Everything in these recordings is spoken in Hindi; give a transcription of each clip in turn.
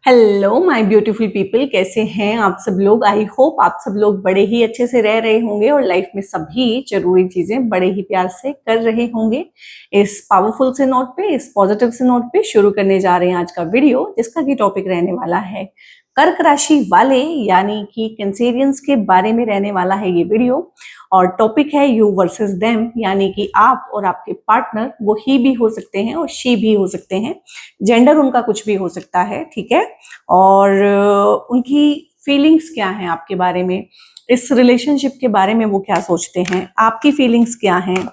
हेलो माय ब्यूटीफुल पीपल, कैसे हैं आप सब लोग। आई होप आप सब लोग बड़े ही अच्छे से रह रहे होंगे और लाइफ में सभी जरूरी चीजें बड़े ही प्यार से कर रहे होंगे। इस पावरफुल से नोट पे, इस पॉजिटिव से नोट पे शुरू करने जा रहे हैं आज का वीडियो, जिसका की टॉपिक रहने वाला है कर्क राशि वाले यानी कि कैंसेरियंस के बारे में रहने वाला है ये वीडियो। और टॉपिक है यू वर्सेस देम, यानी कि आप और आपके पार्टनर, वो ही भी हो सकते हैं और शी भी हो सकते हैं, जेंडर उनका कुछ भी हो सकता है, ठीक है। और उनकी फीलिंग्स क्या हैं आपके बारे में, इस रिलेशनशिप के बारे में वो क्या सोचते हैं, आपकी फीलिंग्स क्या हैं,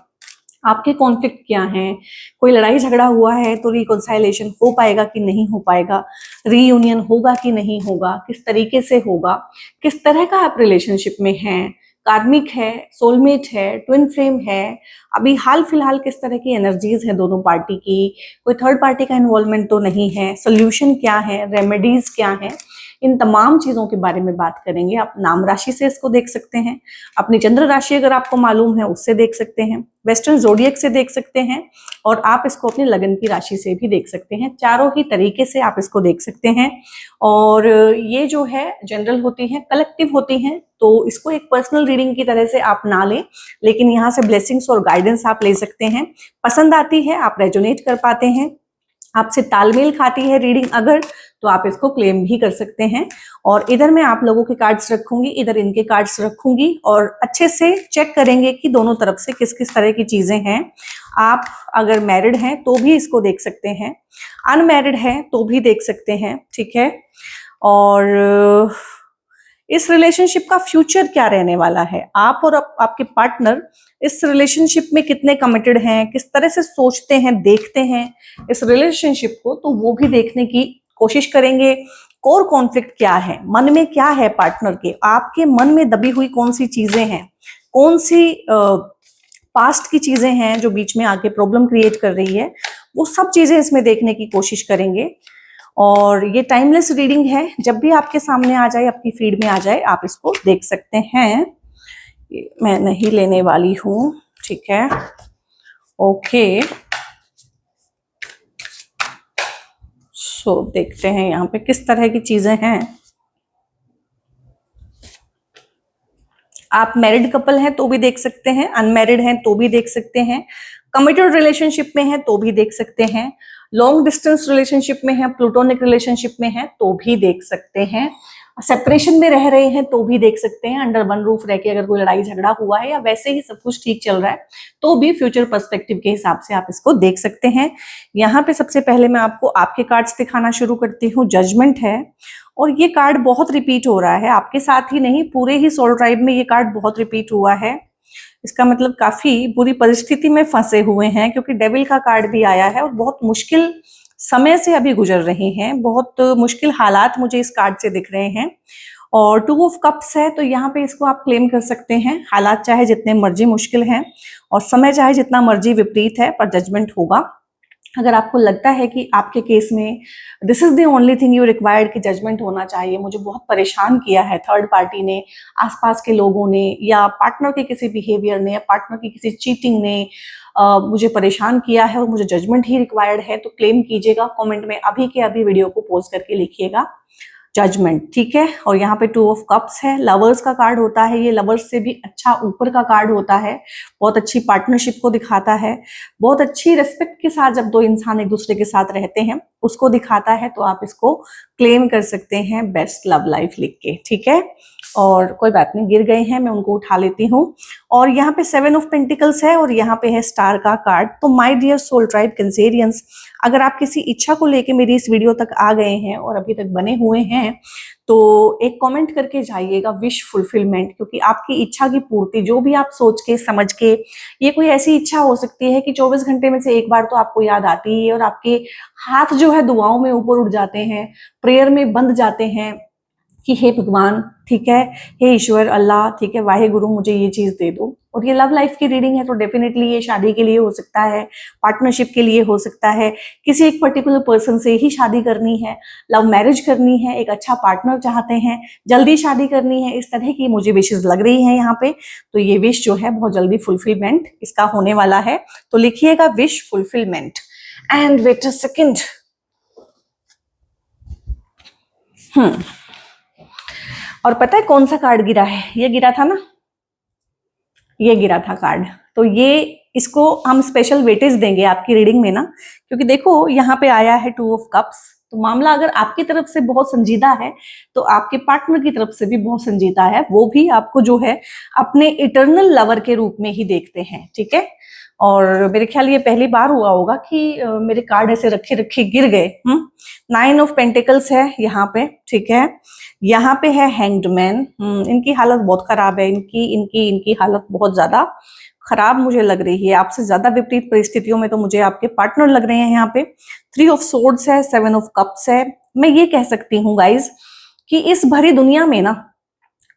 आपके कॉन्फ्लिक्ट क्या हैं, कोई लड़ाई झगड़ा हुआ है तो रिकॉन्साइलेशन हो पाएगा कि नहीं हो पाएगा, रीयूनियन होगा कि नहीं होगा, किस तरीके से होगा, किस तरह का आप रिलेशनशिप में हैं, कार्मिक है, सोलमेट है, ट्विन फ्लेम है, अभी हाल फिलहाल किस तरह की एनर्जीज है दोनों पार्टी की, कोई थर्ड पार्टी का इन्वॉल्वमेंट तो नहीं है, सोल्यूशन क्या है, रेमेडीज क्या है, इन तमाम चीजों के बारे में बात करेंगे। आप नाम राशि से इसको देख सकते हैं, अपनी चंद्र राशि अगर आपको मालूम है उससे देख सकते हैं, वेस्टर्न जोडियक से देख सकते हैं, और आप इसको अपनी लगन की राशि से भी देख सकते हैं। चारों ही तरीके से आप इसको देख सकते हैं। और ये जो है जनरल होती हैं, कलेक्टिव होती हैं, तो इसको एक पर्सनल रीडिंग की तरह से आप ना लें, लेकिन यहाँ से ब्लेसिंग्स और गाइडेंस आप ले सकते हैं। पसंद आती है, आप रेजोनेट कर पाते हैं, आपसे तालमेल खाती है रीडिंग अगर, तो आप इसको क्लेम भी कर सकते हैं। और इधर मैं आप लोगों के कार्ड्स रखूंगी, इधर इनके कार्ड्स रखूंगी, और अच्छे से चेक करेंगे कि दोनों तरफ से किस किस तरह की चीजें हैं। आप अगर मैरिड हैं तो भी इसको देख सकते हैं, अनमैरिड हैं तो भी देख सकते हैं, ठीक है। और इस रिलेशनशिप का फ्यूचर क्या रहने वाला है, आप और आपके पार्टनर इस रिलेशनशिप में कितने कमिटेड हैं, किस तरह से सोचते हैं, देखते हैं इस रिलेशनशिप को, तो वो भी देखने की कोशिश करेंगे। कोर कॉन्फ्लिक्ट क्या है, मन में क्या है पार्टनर के, आपके मन में दबी हुई कौन सी चीजें हैं, कौन सी पास्ट की चीजें हैं जो बीच में आके प्रॉब्लम क्रिएट कर रही है, वो सब चीजें इसमें देखने की कोशिश करेंगे। और ये टाइमलेस रीडिंग है, जब भी आपके सामने आ जाए, आपकी फीड में आ जाए, आप इसको देख सकते हैं। मैं नहीं लेने वाली हूं, ठीक है, ओके। सो देखते हैं यहाँ पे किस तरह की चीजें हैं। आप मैरिड कपल हैं तो भी देख सकते हैं, अनमैरिड हैं तो भी देख सकते हैं, कमिटेड रिलेशनशिप में हैं तो भी देख सकते हैं, लॉन्ग डिस्टेंस रिलेशनशिप में है, प्लूटोनिक रिलेशनशिप में है तो भी देख सकते हैं, सेपरेशन में रह रहे हैं तो भी देख सकते हैं, अंडर वन रूफ रह के अगर कोई लड़ाई झगड़ा हुआ है या वैसे ही सब कुछ ठीक चल रहा है तो भी फ्यूचर पर्सपेक्टिव के हिसाब से आप इसको देख सकते हैं। यहाँ पे सबसे पहले मैं आपको आपके कार्ड्स दिखाना शुरू करती हूँ। जजमेंट है, और ये कार्ड बहुत रिपीट हो रहा है, आपके साथ ही नहीं पूरे ही सोल ट्राइब में ये कार्ड बहुत रिपीट हुआ है। इसका मतलब काफी बुरी परिस्थिति में फंसे हुए हैं, क्योंकि डेविल का कार्ड भी आया है और बहुत मुश्किल समय से अभी गुजर रहे हैं, बहुत मुश्किल हालात मुझे इस कार्ड से दिख रहे हैं। और टू ऑफ कप्स है, तो यहाँ पे इसको आप क्लेम कर सकते हैं, हालात चाहे जितने मर्जी मुश्किल हैं और समय चाहे जितना मर्जी विपरीत है, पर जजमेंट होगा। अगर आपको लगता है कि आपके केस में this is the only thing you required कि जजमेंट होना चाहिए, मुझे बहुत परेशान किया है थर्ड पार्टी ने, आसपास के लोगों ने, या पार्टनर के किसी बिहेवियर ने, या पार्टनर की किसी चीटिंग ने मुझे परेशान किया है और मुझे जजमेंट ही रिक्वायर्ड है, तो क्लेम कीजिएगा कमेंट में, अभी के अभी वीडियो को पॉज करके लिखिएगा जजमेंट, ठीक है। और यहाँ पे टू ऑफ कप्स है, लवर्स का कार्ड होता है, ये लवर्स से भी अच्छा ऊपर का कार्ड होता है, बहुत अच्छी पार्टनरशिप को दिखाता है, बहुत अच्छी रिस्पेक्ट के साथ जब दो इंसान एक दूसरे के साथ रहते हैं उसको दिखाता है, तो आप इसको क्लेम कर सकते हैं बेस्ट लव लाइफ लिख के, ठीक है। और कोई बात नहीं, गिर गए हैं, मैं उनको उठा लेती हूँ। और यहाँ पे 7 ऑफ पेंटिकल्स है और यहाँ पे है स्टार का कार्ड। तो my dear soul tribe Cancerians, अगर आप किसी इच्छा को लेके मेरी इस वीडियो तक आ गए हैं और अभी तक बने हुए हैं, तो एक कमेंट करके जाइएगा विश फुलफिलमेंट, क्योंकि आपकी इच्छा की पूर्ति, जो भी आप सोच के समझ के, ये कोई ऐसी इच्छा हो सकती है कि 24 घंटे में से एक बार तो आपको याद आती है और आपके हाथ जो है दुआओं में ऊपर उठ जाते हैं, प्रेयर में बंध जाते हैं कि हे भगवान, ठीक है, हे ईश्वर अल्लाह, ठीक है, वाहे गुरु, मुझे ये चीज दे दो। और ये लव लाइफ की रीडिंग है, तो डेफिनेटली ये शादी के लिए हो सकता है, पार्टनरशिप के लिए हो सकता है, किसी एक पर्टिकुलर पर्सन से ही शादी करनी है, लव मैरिज करनी है, एक अच्छा पार्टनर चाहते हैं, जल्दी शादी करनी है, इस तरह की मुझे विशेष लग रही है यहाँ पे। तो ये विश जो है बहुत जल्दी फुलफिलमेंट इसका होने वाला है, तो लिखिएगा wish fulfilment. And wait a second, और पता है कौन सा कार्ड गिरा है? ये गिरा था ना, ये गिरा था कार्ड। तो ये इसको हम स्पेशल वेटेज देंगे आपकी रीडिंग में ना, क्योंकि देखो यहाँ पे आया है 2 ऑफ कप्स। तो मामला अगर आपकी तरफ से बहुत संजीदा है तो आपके पार्टनर की तरफ से भी बहुत संजीदा है। वो भी आपको जो है अपने इटर्नल लवर के रूप में ही देखते हैं, ठीक है। और मेरे ख्याल ये पहली बार हुआ होगा कि मेरे कार्ड ऐसे रखे रखे गिर गए। 9 ऑफ पेंटिकल्स है यहाँ पे, ठीक है। यहाँ पे है हैंग्ड मैन। इनकी हालत बहुत खराब है, इनकी हालत बहुत ज्यादा खराब मुझे लग रही है। आपसे ज्यादा विपरीत परिस्थितियों में तो मुझे आपके पार्टनर लग रहे हैं। यहाँ पे 3 ऑफ सोर्ड्स है, 7 ऑफ कप्स है। मैं ये कह सकती हूँ गाइज कि इस भरी दुनिया में ना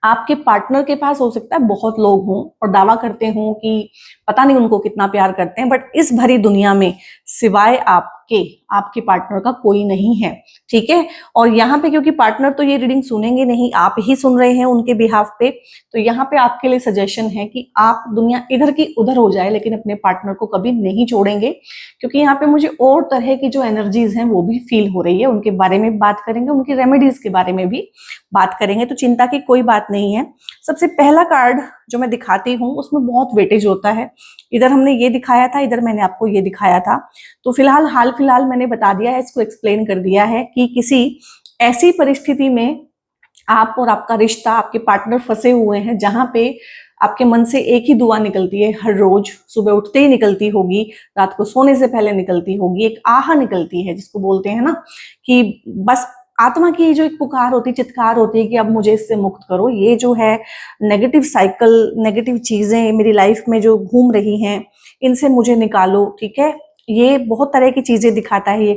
आपके पार्टनर के पास हो सकता है बहुत लोग हों और दावा करते हों कि पता नहीं उनको कितना प्यार करते हैं, बट इस भरी दुनिया में सिवाय आपके पार्टनर का कोई नहीं है, ठीक है। और यहाँ पे क्योंकि पार्टनर तो ये रीडिंग सुनेंगे नहीं, आप ही सुन रहे हैं उनके बिहाफ पे, तो यहाँ पे आपके लिए सजेशन है कि आप दुनिया इधर की उधर हो जाए लेकिन अपने पार्टनर को कभी नहीं छोड़ेंगे, क्योंकि यहाँ पे मुझे और तरह की जो एनर्जीज हैं वो भी फील हो रही है। उनके बारे में बात करेंगे, उनकी रेमेडीज के बारे में भी बात करेंगे, तो चिंता की कोई बात नहीं है। सबसे पहला कार्ड जो मैं दिखाती हूँ उसमें बहुत वेटेज होता है। इधर हमने ये दिखाया था, इधर मैंने आपको ये दिखाया था। तो हाल फिलहाल मैंने बता दिया है, इसको एक्सप्लेन कर दिया है कि किसी ऐसी परिस्थिति में आप और आपका रिश्ता, आपके पार्टनर फंसे हुए हैं जहां पे आपके मन से एक ही दुआ निकलती है हर रोज, सुबह उठते ही निकलती होगी, रात को सोने से पहले निकलती होगी, एक आह निकलती है जिसको बोलते हैं ना कि बस आत्मा की जो एक पुकार होती, चित्कार होती है कि अब मुझे इससे मुक्त करो। ये जो है नेगेटिव साइकिल, नेगेटिव चीजें मेरी लाइफ में जो घूम रही हैं, इनसे मुझे निकालो, ठीक है। ये बहुत तरह की चीजें दिखाता है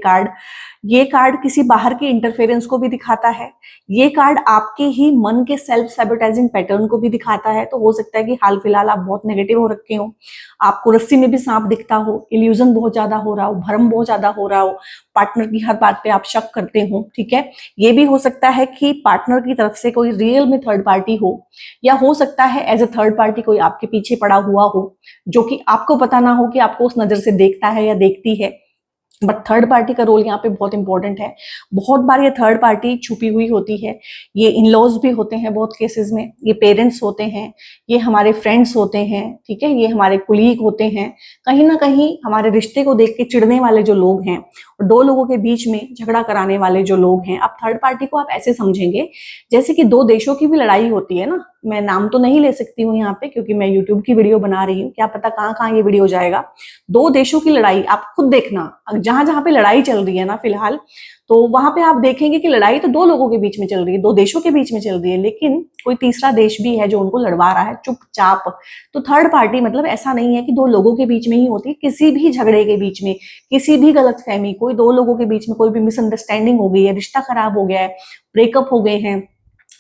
ये कार्ड किसी बाहर के इंटरफेरेंस को भी दिखाता है। ये कार्ड आपके ही मन के सेल्फ सैबोटाइजिंग पैटर्न को भी दिखाता है। तो हो सकता है कि हाल फिलहाल आप बहुत नेगेटिव हो रखे हो, आपको रस्सी में भी सांप दिखता हो, इल्यूजन बहुत ज्यादा हो रहा हो, भ्रम बहुत ज्यादा हो रहा हो, पार्टनर की हर बात पे आप शक करते हो, ठीक है। ये भी हो सकता है कि पार्टनर की तरफ से कोई रियल में थर्ड पार्टी हो, या हो सकता है एज ए थर्ड पार्टी कोई आपके पीछे पड़ा हुआ हो जो कि आपको पता ना हो कि आपको उस नजर से देखता है या देखती है। बट थर्ड पार्टी का रोल यहाँ पे बहुत इंपॉर्टेंट है। बहुत बार ये थर्ड पार्टी छुपी हुई होती है। ये इन लॉज भी होते हैं बहुत केसेस में, ये पेरेंट्स होते हैं, ये हमारे फ्रेंड्स होते हैं, ठीक है, ये हमारे कुलीग होते हैं। कहीं ना कहीं हमारे रिश्ते को देख के चिढ़ने वाले जो लोग हैं और 2 लोगों के बीच में झगड़ा कराने वाले जो लोग हैं, अब थर्ड पार्टी को आप ऐसे समझेंगे जैसे कि 2 देशों की भी लड़ाई होती है ना। मैं नाम तो नहीं ले सकती हूँ यहाँ पे क्योंकि मैं यूट्यूब की वीडियो बना रही हूँ, क्या पता कहाँ कहाँ ये वीडियो जाएगा। 2 देशों की लड़ाई आप खुद देखना, जहां जहां पे लड़ाई चल रही है ना फिलहाल, तो वहां पे आप देखेंगे कि लड़ाई तो 2 लोगों के बीच में चल रही है, 2 देशों के बीच में चल रही है, लेकिन कोई तीसरा देश भी है जो उनको लड़वा रहा है चुपचाप। तो थर्ड पार्टी मतलब ऐसा नहीं है कि 2 लोगों के बीच में ही होती है, किसी भी झगड़े के बीच में, किसी भी गलतफहमी, कोई 2 लोगों के बीच में कोई भी मिसअंडरस्टैंडिंग हो गई है, रिश्ता खराब हो गया है, ब्रेकअप हो गए हैं,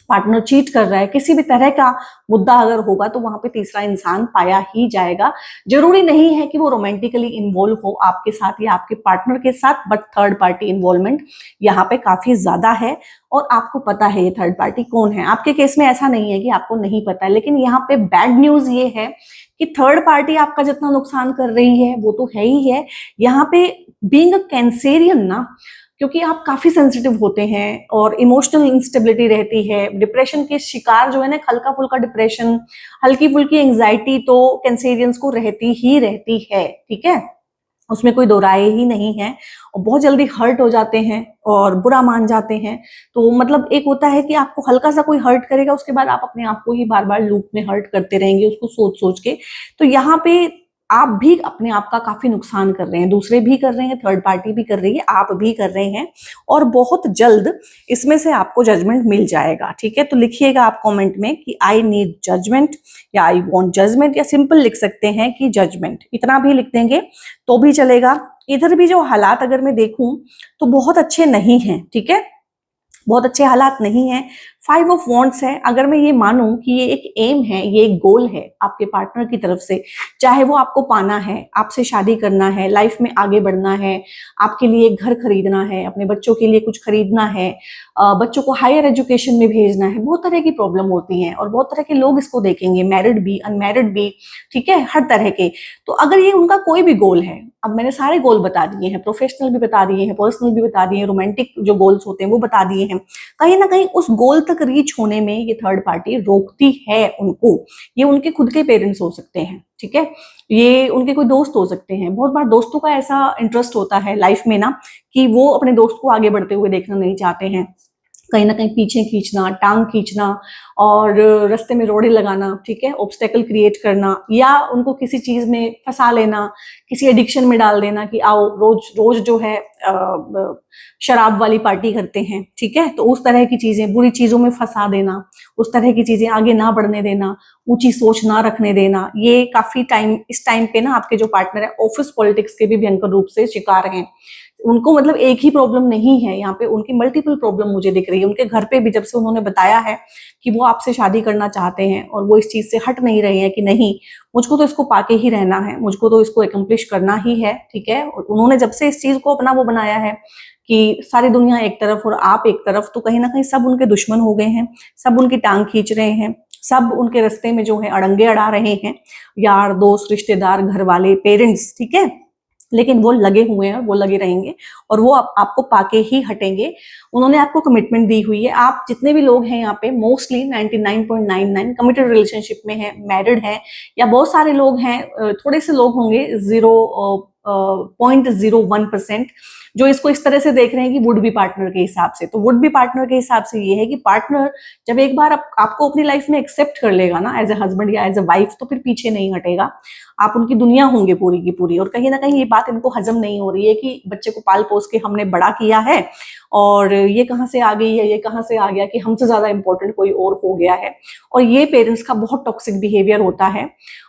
पार्टनर चीट कर रहा है, किसी भी तरह का मुद्दा अगर होगा तो वहां पे तीसरा इंसान पाया ही जाएगा। जरूरी नहीं है कि वो रोमांटिकली इन्वॉल्व हो आपके साथ या आपके पार्टनर के साथ, बट थर्ड पार्टी इन्वॉल्वमेंट यहाँ पे काफी ज्यादा है और आपको पता है ये थर्ड पार्टी कौन है। आपके केस में ऐसा नहीं है कि आपको नहीं पता है, लेकिन यहाँ पे बैड न्यूज ये है कि थर्ड पार्टी आपका जितना नुकसान कर रही है वो तो है ही है। यहाँ पे बीइंग अ कैंसेरियन ना, क्योंकि आप काफी सेंसिटिव होते हैं और इमोशनल इंस्टेबिलिटी रहती है, डिप्रेशन के शिकार जो है ना, हल्का फुल्का डिप्रेशन, हल्की फुल्की एंजाइटी तो कैंसेरियंस को रहती ही रहती है, ठीक है, उसमें कोई दो राय ही नहीं है। और बहुत जल्दी हर्ट हो जाते हैं और बुरा मान जाते हैं। तो मतलब एक होता है कि आपको हल्का सा कोई हर्ट करेगा, उसके बाद आप अपने आप को ही बार बार लूप में हर्ट करते रहेंगे उसको सोच सोच के। तो यहाँ पे आप भी अपने आप का काफी नुकसान कर रहे हैं, दूसरे भी कर रहे हैं, थर्ड पार्टी भी कर रही है, आप भी कर रहे हैं, और बहुत जल्द इसमें से आपको जजमेंट मिल जाएगा, ठीक है। तो लिखिएगा आप कमेंट में कि आई नीड जजमेंट या आई वांट जजमेंट, या सिंपल लिख सकते हैं कि जजमेंट, इतना भी लिख देंगे तो भी चलेगा। इधर भी जो हालात अगर मैं देखूं तो बहुत अच्छे नहीं हैं, ठीक है, बहुत अच्छे हालात नहीं हैं। फाइव ऑफ वॉन्ट्स है, अगर मैं ये मानूं कि ये एक एम है, ये एक गोल है आपके पार्टनर की तरफ से, चाहे वो आपको पाना है, आपसे शादी करना है, लाइफ में आगे बढ़ना है, आपके लिए एक घर खरीदना है, अपने बच्चों के लिए कुछ खरीदना है, बच्चों को हायर एजुकेशन में भेजना है, बहुत तरह की प्रॉब्लम होती है और बहुत तरह के लोग इसको देखेंगे, मैरिड भी, अनमैरिड भी, ठीक है, हर तरह के। तो अगर ये उनका कोई भी गोल है, अब मैंने सारे गोल बता दिए हैं, प्रोफेशनल भी बता दिए हैं, पर्सनल भी बता दिए हैं, रोमांटिक जो गोल्स होते हैं वो बता दिए हैं, कहीं ना कहीं उस गोल तक रीच होने में ये थर्ड पार्टी रोकती है उनको। ये उनके खुद के पेरेंट्स हो सकते हैं, ठीक है, ये उनके कोई दोस्त हो सकते हैं। बहुत बार दोस्तों का ऐसा इंटरेस्ट होता है लाइफ में ना कि वो अपने दोस्त को आगे बढ़ते हुए देखना नहीं चाहते हैं, कहीं ना कहीं पीछे खींचना, टांग खींचना और रास्ते में रोड़े लगाना, ठीक है, ऑब्स्टेकल क्रिएट करना, या उनको किसी चीज में फंसा लेना, किसी एडिक्शन में डाल देना कि आओ रोज रोज जो है शराब वाली पार्टी करते हैं, ठीक है, तो उस तरह की चीजें, बुरी चीजों में फंसा देना, उस तरह की चीजें आगे ना बढ़ने देना, ऊंची सोच ना रखने देना, ये काफी टाइम, इस टाइम पे ना आपके जो पार्टनर है ऑफिस पॉलिटिक्स के भी भयंकर रूप से शिकार हैं। उनको मतलब एक ही प्रॉब्लम नहीं है, यहाँ पे उनकी मल्टीपल प्रॉब्लम मुझे दिख रही है। उनके घर पे भी जब से उन्होंने बताया है कि वो आपसे शादी करना चाहते हैं और वो इस चीज से हट नहीं रहे हैं कि नहीं, मुझको तो इसको पाके ही रहना है, मुझको तो इसको एकम्प्लिश करना ही है, ठीक है, और उन्होंने जब से इस चीज को अपना वो बनाया है कि सारी दुनिया एक तरफ और आप एक तरफ, तो कहीं ना कहीं सब उनके दुश्मन हो गए हैं, सब उनकी टांग खींच रहे हैं, सब उनके रास्ते में जो है अड़ंगे अड़ा रहे हैं, यार दोस्त, रिश्तेदार, घर वाले, पेरेंट्स, ठीक है, लेकिन वो लगे हुए हैं, वो लगे रहेंगे और वो आपको पाके ही हटेंगे। उन्होंने आपको कमिटमेंट दी हुई है। आप जितने भी लोग हैं यहाँ पे मोस्टली 99.99 कमिटेड रिलेशनशिप में हैं, मैरिड हैं, या बहुत सारे लोग हैं, थोड़े से लोग होंगे 0.01% जो इसको इस तरह से देख रहे हैं कि वुड बी पार्टनर के हिसाब से। तो वुड बी पार्टनर के हिसाब से ये है कि पार्टनर जब एक बार आपको अपनी लाइफ में एक्सेप्ट कर लेगा ना एज ए हस्बैंड या एज ए वाइफ, तो फिर पीछे नहीं हटेगा, आप उनकी दुनिया होंगे पूरी की पूरी। और कहीं ना कहीं ये बात इनको हजम नहीं हो रही है कि बच्चे को पाल पोस के हमने बड़ा किया है और ये कहाँ से आ गई है, ये कहाँ से आ गया कि हमसे ज्यादा इंपॉर्टेंट कोई और हो गया है। और ये पेरेंट्स का बहुत टॉक्सिक बिहेवियर होता है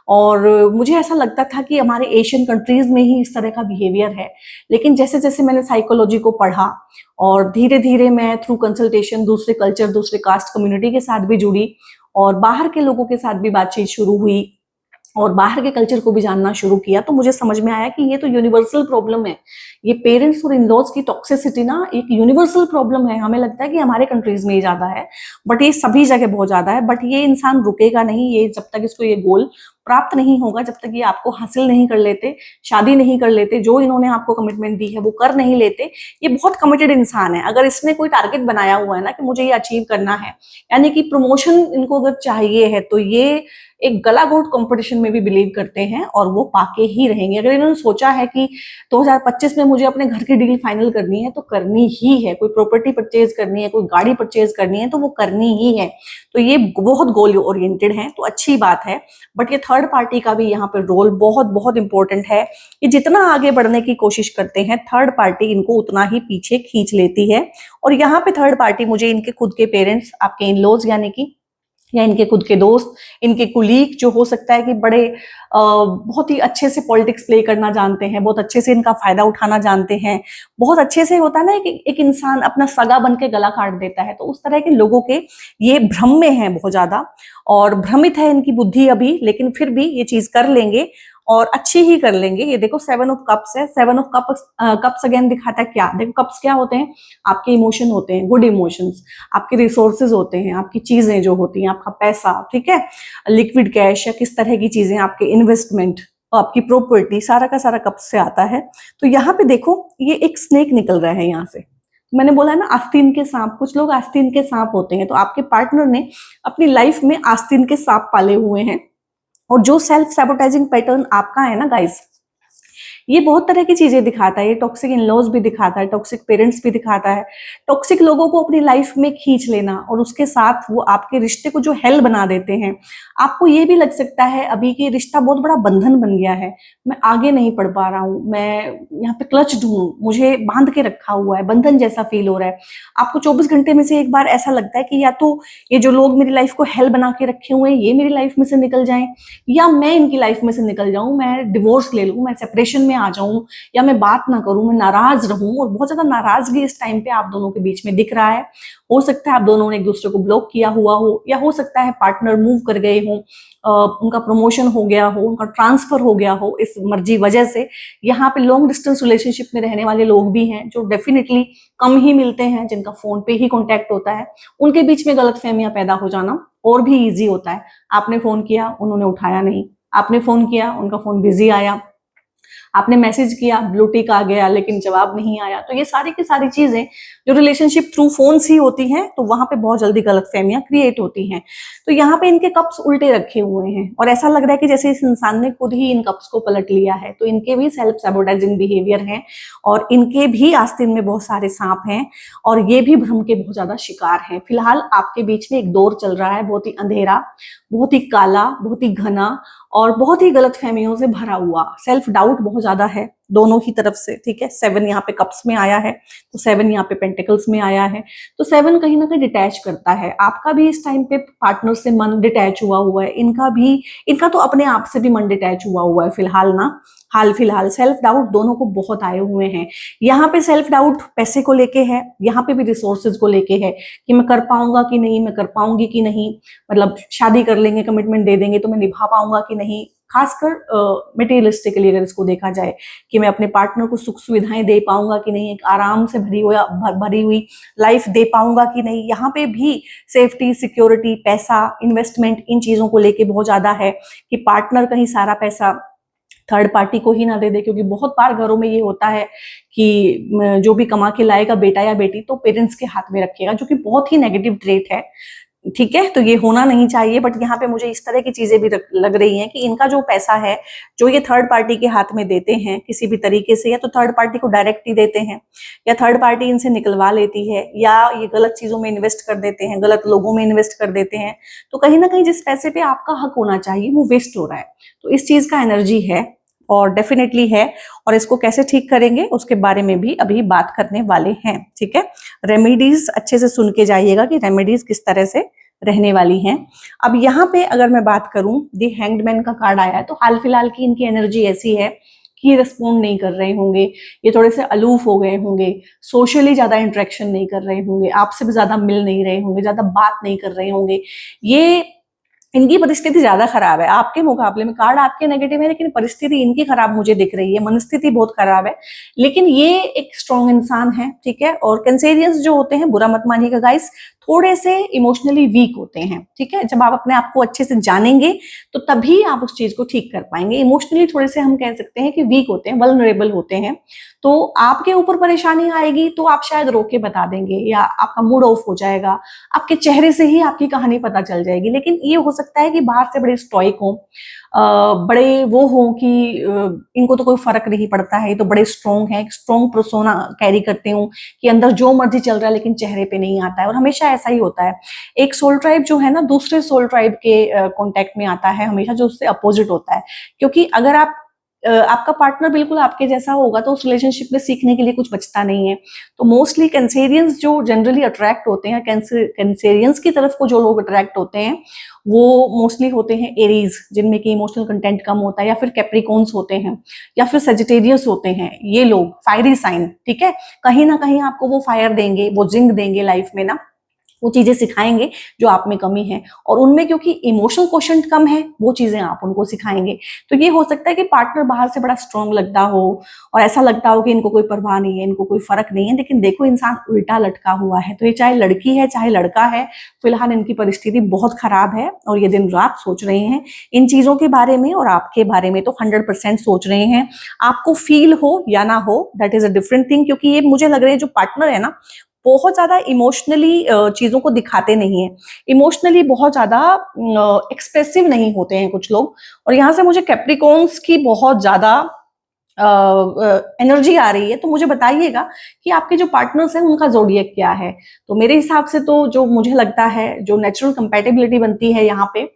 और मुझे ऐसा लगता था कि हमारे एशियन कंट्रीज में ही इस तरह का बिहेवियर है, लेकिन जैसे जैसे मैंने साइकोलॉजी को पढ़ा और धीरे धीरे मैं थ्रू कंसल्टेशन दूसरे कल्चर, दूसरे कास्ट कम्युनिटी के साथ भी जुड़ी और बाहर के लोगों के साथ भी बातचीत शुरू हुई और बाहर के कल्चर को भी जानना शुरू किया, तो मुझे समझ में आया कि ये तो यूनिवर्सल प्रॉब्लम है। ये पेरेंट्स और इन-लॉज की टॉक्सिसिटी ना एक यूनिवर्सल प्रॉब्लम है। हमें लगता है कि हमारे कंट्रीज में ही ज्यादा है, बट ये सभी जगह बहुत ज्यादा है। बट ये इंसान रुकेगा नहीं, ये जब तक इसको ये गोल प्राप्त नहीं होगा, जब तक ये आपको हासिल नहीं कर लेते, शादी नहीं कर लेते, जो इन्होंने आपको कमिटमेंट दी है वो कर नहीं लेते। ये बहुत कमिटेड इंसान है। अगर इसने कोई टारगेट बनाया हुआ है ना कि मुझे ये अचीव करना है, यानी कि प्रमोशन इनको अगर चाहिए है, तो ये एक गला घोट कंपटीशन में भी बिलीव करते हैं और वो पाके ही रहेंगे। अगर इन्होंने सोचा है कि 2025 में मुझे अपने घर की डील फाइनल करनी है तो करनी ही है, कोई प्रॉपर्टी परचेज करनी है, कोई गाड़ी परचेज करनी है तो वो करनी ही है। तो ये बहुत गोल ओरिएंटेड है, तो अच्छी बात है। बट ये थर्ड पार्टी का भी यहाँ पे रोल बहुत बहुत इंपॉर्टेंट है कि जितना आगे बढ़ने की कोशिश करते हैं थर्ड पार्टी इनको उतना ही पीछे खींच लेती है। और यहाँ पे थर्ड पार्टी मुझे इनके खुद के पेरेंट्स, आपके इन लॉज यानी कि, या इनके खुद के दोस्त, इनके कुलीग, जो हो सकता है कि बड़े बहुत ही अच्छे से पॉलिटिक्स प्ले करना जानते हैं, बहुत अच्छे से इनका फायदा उठाना जानते हैं, बहुत अच्छे से होता है ना एक इंसान अपना सगा बन के गला काट देता है, तो उस तरह के लोगों के ये भ्रम में है बहुत ज्यादा और भ्रमित है इनकी बुद्धि अभी, लेकिन फिर भी ये चीज कर लेंगे और अच्छी ही कर लेंगे। ये देखो 7 ऑफ कप्स है, 7 ऑफ कप्स अगेन दिखाता है क्या, देखो कप्स क्या होते हैं, आपके इमोशन होते हैं, गुड इमोशंस, आपके रिसोर्सेज होते हैं, आपकी चीजें जो होती हैं, आपका पैसा, ठीक है, लिक्विड कैश या किस तरह की चीजें, आपके इन्वेस्टमेंट, आपकी प्रॉपर्टी, सारा का सारा कप्स से आता है। तो यहाँ पे देखो ये एक स्नेक निकल रहा है यहाँ से, मैंने बोला ना आस्तीन के सांप, कुछ लोग आस्तीन के सांप होते हैं, तो आपके पार्टनर ने अपनी लाइफ में आस्तीन के सांप पाले हुए हैं। और जो सेल्फ सैबोटाइजिंग पैटर्न आपका है ना गाइस, ये बहुत तरह की चीजें दिखाता है। ये टॉक्सिक इन-लॉज भी दिखाता है, टॉक्सिक पेरेंट्स भी दिखाता है, टॉक्सिक लोगों को अपनी लाइफ में खींच लेना और उसके साथ वो आपके रिश्ते को जो हेल बना देते हैं। आपको ये भी लग सकता है अभी कि रिश्ता बहुत बड़ा बंधन बन गया है, मैं आगे नहीं बढ़ पा रहा हूँ, मैं यहाँ पे क्लच्ड हूँ, मुझे बांध के रखा हुआ है, बंधन जैसा फील हो रहा है। आपको 24 घंटे में से एक बार ऐसा लगता है कि या तो ये जो लोग मेरी लाइफ को हेल बना के रखे हुए हैं ये मेरी लाइफ में से निकल जाएं, या मैं इनकी लाइफ में से निकल जाऊं, मैं डिवोर्स ले लूं, मैं सेपरेशन में में आ जाऊं या मैं बात ना करूं, मैं नाराज रहूं, और बहुत ज्यादा नाराजगी इस टाइम पे आप दोनों के बीच में दिख रहा है। हो सकता है आप दोनों ने एक दूसरे को ब्लॉक किया हुआ हो, या हो सकता है पार्टनर मूव कर गए हों, उनका प्रमोशन हो गया हो, उनका ट्रांसफर हो गया हो इस मर्जी वजह से। यहाँ पे लॉन्ग डिस्टेंस रिलेशनशिप में रहने वाले लोग भी हैं जो डेफिनेटली कम ही मिलते हैं, जिनका फोन पे ही कॉन्टेक्ट होता है। उनके बीच में गलतफहमियां पैदा हो जाना और भी ईजी होता है। आपने फोन किया, उन्होंने उठाया नहीं, आपने फोन किया, उनका फोन बिजी आया, आपने मैसेज किया, ब्लू टिक आ गया लेकिन जवाब नहीं आया। तो ये सारी की सारी चीजें जो रिलेशनशिप थ्रू फोन्स ही होती हैं, तो वहां पे बहुत जल्दी गलतफहमियां क्रिएट होती हैं। तो यहाँ पे इनके कप्स उल्टे रखे हुए हैं और ऐसा लग रहा है कि जैसे इस इंसान ने खुद ही इन कप्स को पलट लिया है। तो इनके भी सेल्फ सैबोटाइजिंग बिहेवियर है और इनके भी आस्तीन में बहुत सारे सांप हैं और ये भी भ्रम के बहुत ज्यादा शिकार हैं। फिलहाल आपके बीच में एक दौर चल रहा है, बहुत ही अंधेरा, बहुत ही काला, बहुत ही घना और बहुत ही गलत फहमियों से भरा हुआ। सेल्फ डाउट बहुत ज्यादा है दोनों ही तरफ से, ठीक है। 7 यहाँ पे कप्स में आया है, तो 7 यहाँ पे पेंटिकल्स में आया है, तो 7 कहीं ना कहीं डिटैच करता है। आपका भी इस टाइम पे पार्टनर से मन डिटैच हुआ है, इनका तो अपने आप से भी मन डिटैच हुआ है फिलहाल ना। हाल फिलहाल सेल्फ डाउट दोनों को बहुत आए हुए हैं। यहाँ पे सेल्फ डाउट पैसे को लेके है, यहाँ पे भी रिसोर्सेज को लेके है कि मैं कर पाऊंगा कि नहीं, मैं कर पाऊंगी कि नहीं, मतलब शादी कर लेंगे, कमिटमेंट दे देंगे तो मैं निभा पाऊंगा कि नहीं। खासकर मटेरियलिस्टिकली अगर इसको देखा जाए कि मैं अपने पार्टनर को सुख सुविधाएं दे पाऊंगा कि नहीं, एक आराम से भरी हुई लाइफ दे पाऊंगा कि नहीं। यहाँ पे भी सेफ्टी, सिक्योरिटी, पैसा, इन्वेस्टमेंट, इन चीजों को लेके बहुत ज्यादा है कि पार्टनर कहीं सारा पैसा थर्ड पार्टी को ही ना दे दे, क्योंकि बहुत बार घरों में ये होता है कि जो भी कमा के लाएगा बेटा या बेटी तो पेरेंट्स के हाथ में रखेगा, जो कि बहुत ही नेगेटिव ट्रेट है, ठीक है। तो ये होना नहीं चाहिए, बट यहाँ पे मुझे इस तरह की चीजें भी लग रही हैं कि इनका जो पैसा है जो ये थर्ड पार्टी के हाथ में देते हैं किसी भी तरीके से, या तो थर्ड पार्टी को डायरेक्ट ही देते हैं, या थर्ड पार्टी इनसे निकलवा लेती है, या ये गलत चीजों में इन्वेस्ट कर देते हैं, गलत लोगों में इन्वेस्ट कर देते हैं। तो कहीं ना कहीं जिस पैसे पे आपका हक होना चाहिए वो वेस्ट हो रहा है। तो इस चीज का एनर्जी है और डेफिनेटली है, और इसको कैसे ठीक करेंगे उसके बारे में भी अभी बात करने वाले हैं, ठीक है। रेमेडीज अच्छे से सुन के जाइएगा कि रेमेडीज किस तरह से रहने वाली हैं। अब यहाँ पे अगर मैं बात करूं, दी हैंग्ड मैन का कार्ड आया है, तो हाल फिलहाल की इनकी एनर्जी ऐसी है कि ये रिस्पॉन्ड नहीं कर रहे होंगे, ये थोड़े से अलूफ हो गए होंगे, सोशली ज्यादा इंटरेक्शन नहीं कर रहे होंगे, आपसे भी ज्यादा मिल नहीं रहे होंगे, ज्यादा बात नहीं कर रहे होंगे। ये इनकी परिस्थिति ज्यादा खराब है आपके मुकाबले में। कार्ड आपके नेगेटिव है लेकिन परिस्थिति इनकी खराब मुझे दिख रही है, मनस्थिति बहुत खराब है, लेकिन ये एक स्ट्रॉन्ग इंसान है, ठीक है। और कैंसेरियंस जो होते हैं, बुरा मत मानिएगा गाइस, थोड़े से इमोशनली वीक होते हैं, ठीक है। जब आप अपने आप को अच्छे से जानेंगे तो तभी आप उस चीज को ठीक कर पाएंगे। इमोशनली थोड़े से हम कह सकते हैं कि वीक होते हैं, वल्नरेबल होते हैं। तो आपके ऊपर परेशानी आएगी तो आप शायद रो के बता देंगे, या आपका मूड ऑफ हो जाएगा, आपके चेहरे से ही आपकी कहानी पता चल जाएगी। लेकिन ये हो सकता है कि बाहर से बड़े स्टॉइक हों, बड़े वो हों कि इनको तो कोई फर्क नहीं पड़ता है, ये तो बड़े स्ट्रॉन्ग हैं, एक स्ट्रॉन्ग पर्सोना कैरी करते हूँ कि अंदर जो मर्जी चल रहा है लेकिन चेहरे पे नहीं आता है। और हमेशा ऐसा ही होता है, एक सोल ट्राइब जो है ना दूसरे सोल ट्राइब के कांटेक्ट में आता है हमेशा, जो उससे अपोजिट होता है। क्योंकि अगर आपका पार्टनर बिल्कुल आपके जैसा होगा तो उस रिलेशनशिप में सीखने के लिए कुछ बचता नहीं है। तो मोस्टली कैंसेरियंस जो जनरली अट्रैक्ट होते हैं, कैंसेरियंस की तरफ को जो लोग अट्रैक्ट होते हैं वो मोस्टली होते हैं एरीज, जिनमें कि इमोशनल कंटेंट कम होता है, या फिर कैप्रिकॉन्स होते हैं, या फिर सेजिटेरियस होते हैं। ये लोग फायरी साइन, ठीक है, कहीं ना कहीं आपको वो फायर देंगे, वो जिंग देंगे लाइफ में ना, वो चीजें सिखाएंगे जो आप में कमी है। और उनमें क्योंकि इमोशनल क्वोशंट कम है, वो चीजें आप उनको सिखाएंगे। तो ये हो सकता है कि पार्टनर बाहर से बड़ा स्ट्रांग लगता हो और ऐसा लगता हो कि इनको कोई परवाह नहीं है, इनको कोई फर्क नहीं है, लेकिन देखो इंसान उल्टा लटका हुआ है। तो ये चाहे लड़की है चाहे लड़का है, फिलहाल इनकी परिस्थिति बहुत खराब है और ये दिन रात सोच रहे हैं इन चीजों के बारे में, और आपके बारे में तो 100% सोच रहे हैं। आपको फील हो या ना हो, that is a different thing, क्योंकि ये मुझे लग रहा है जो पार्टनर है ना बहुत ज्यादा इमोशनली चीजों को दिखाते नहीं है, इमोशनली बहुत ज्यादा एक्सप्रेसिव नहीं होते हैं कुछ लोग। और यहाँ से मुझे कैप्रिकॉन्स की बहुत ज्यादा एनर्जी आ रही है। तो मुझे बताइएगा कि आपके जो पार्टनर्स हैं उनका जोडिएक क्या है। तो मेरे हिसाब से तो जो मुझे लगता है जो नेचुरल कंपैटिबिलिटी बनती है यहाँ पे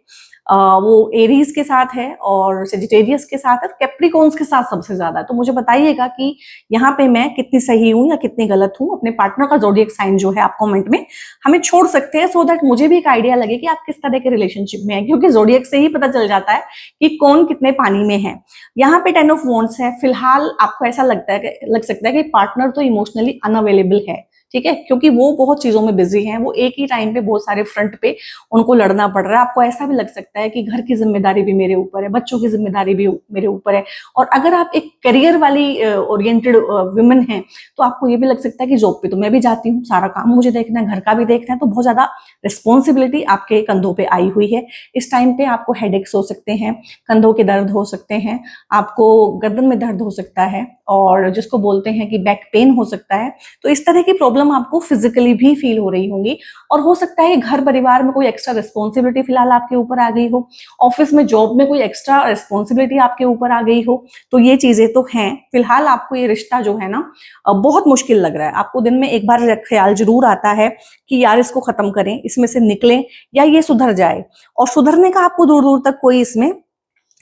वो एरीज के साथ है और सेजिटेरियस के साथ है, कैप्रिकॉन्स के साथ सबसे ज्यादा। तो मुझे बताइएगा कि यहाँ पे मैं कितनी सही हूँ या कितनी गलत हूँ। अपने पार्टनर का ज़ोडिएक साइन जो है आप कमेंट में हमें छोड़ सकते हैं, सो दैट मुझे भी एक आइडिया लगे कि आप किस तरह के रिलेशनशिप में हैं, क्योंकि ज़ोडिएक से ही पता चल जाता है कि कौन कितने पानी में है। यहाँ पे 10 ऑफ वॉन्ड्स है। फिलहाल आपको ऐसा लग सकता है कि पार्टनर तो इमोशनली अनअवेलेबल है, ठीक है, क्योंकि वो बहुत चीजों में बिजी हैं, वो एक ही टाइम पे बहुत सारे फ्रंट पे उनको लड़ना पड़ रहा है। आपको ऐसा भी लग सकता है कि घर की जिम्मेदारी भी मेरे ऊपर है, बच्चों की जिम्मेदारी भी मेरे ऊपर है। और अगर आप एक करियर वाली ओरिएंटेड वुमेन हैं तो आपको ये भी लग सकता है कि जॉब पे तो मैं भी जाती हूँ, सारा काम मुझे देखना है, घर का भी देखना है, तो बहुत ज्यादा रिस्पॉन्सिबिलिटी आपके कंधों पे आई हुई है। इस टाइम पे आपको हेडेक्स हो सकते हैं, कंधों के दर्द हो सकते हैं, आपको गर्दन में दर्द हो सकता है, और जिसको बोलते हैं कि बैक पेन हो सकता है। तो इस तरह की प्रॉब्लम आपको फिजिकली भी फील हो रही होंगी। और हो सकता है घर परिवार में कोई एक्स्ट्रा रिस्पॉन्सिबिलिटी फिलहाल आपके ऊपर आ गई हो, ऑफिस में जॉब में कोई एक्स्ट्रा रिस्पॉन्सिबिलिटी आपके ऊपर आ गई हो। तो ये चीजें तो हैं। फिलहाल आपको ये रिश्ता जो है ना बहुत मुश्किल लग रहा है। आपको दिन में एक बार ख्याल जरूर आता है कि यार इसको खत्म करें, इसमें से निकलें या ये सुधर जाए। और सुधरने का आपको दूर दूर तक कोई इसमें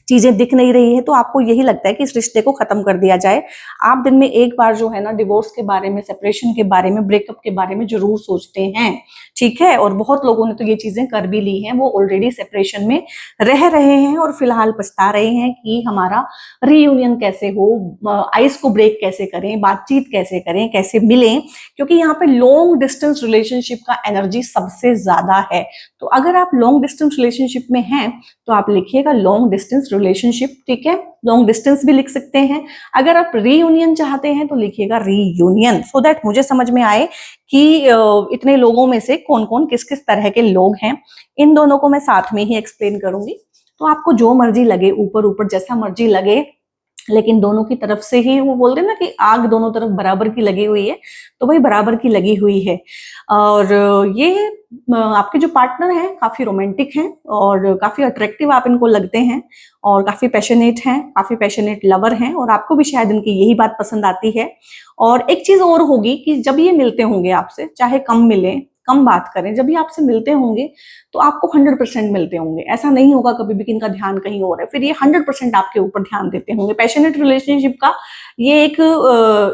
चीजें दिख नहीं रही है, तो आपको यही लगता है कि इस रिश्ते को खत्म कर दिया जाए। आप दिन में एक बार जो है ना डिवोर्स के बारे में, सेपरेशन के बारे में, ब्रेकअप के बारे में जरूर सोचते हैं, ठीक है। और बहुत लोगों ने तो ये चीजें कर भी ली हैं, वो ऑलरेडी सेपरेशन में रह रहे हैं और फिलहाल पछता रहे हैं कि हमारा रीयूनियन कैसे हो, आइस को ब्रेक कैसे करें, बातचीत कैसे करें, कैसे मिलें, क्योंकि यहाँ पे लॉन्ग डिस्टेंस रिलेशनशिप का एनर्जी सबसे ज्यादा है। तो अगर आप लॉन्ग डिस्टेंस रिलेशनशिप में हैं तो आप लिखिएगा लॉन्ग डिस्टेंस रिलेशनशिप, ठीक है, लॉन्ग डिस्टेंस भी लिख सकते हैं। अगर आप रीयूनियन चाहते हैं तो लिखिएगा रीयूनियन, सो दैट मुझे समझ में आए कि इतने लोगों में से कौन कौन किस किस तरह के लोग हैं। इन दोनों को मैं साथ में ही एक्सप्लेन करूंगी, तो आपको जो मर्जी लगे, ऊपर ऊपर जैसा मर्जी लगे, लेकिन दोनों की तरफ से ही, वो बोलते हैं ना कि आग दोनों तरफ बराबर की लगी हुई है, तो भाई बराबर की लगी हुई है। और ये आपके जो पार्टनर हैं काफी रोमांटिक हैं और काफी अट्रैक्टिव आप इनको लगते हैं, और काफी पैशनेट हैं, काफी पैशनेट लवर हैं, और आपको भी शायद इनकी यही बात पसंद आती है। और एक चीज और होगी कि जब ये मिलते होंगे आपसे, चाहे कम मिले, कम बात करें, जब भी आपसे मिलते होंगे तो आपको 100% मिलते होंगे। ऐसा नहीं होगा कभी भी कि इनका ध्यान कहीं और है, फिर ये 100% आपके ऊपर ध्यान देते होंगे। पैशनेट रिलेशनशिप का ये एक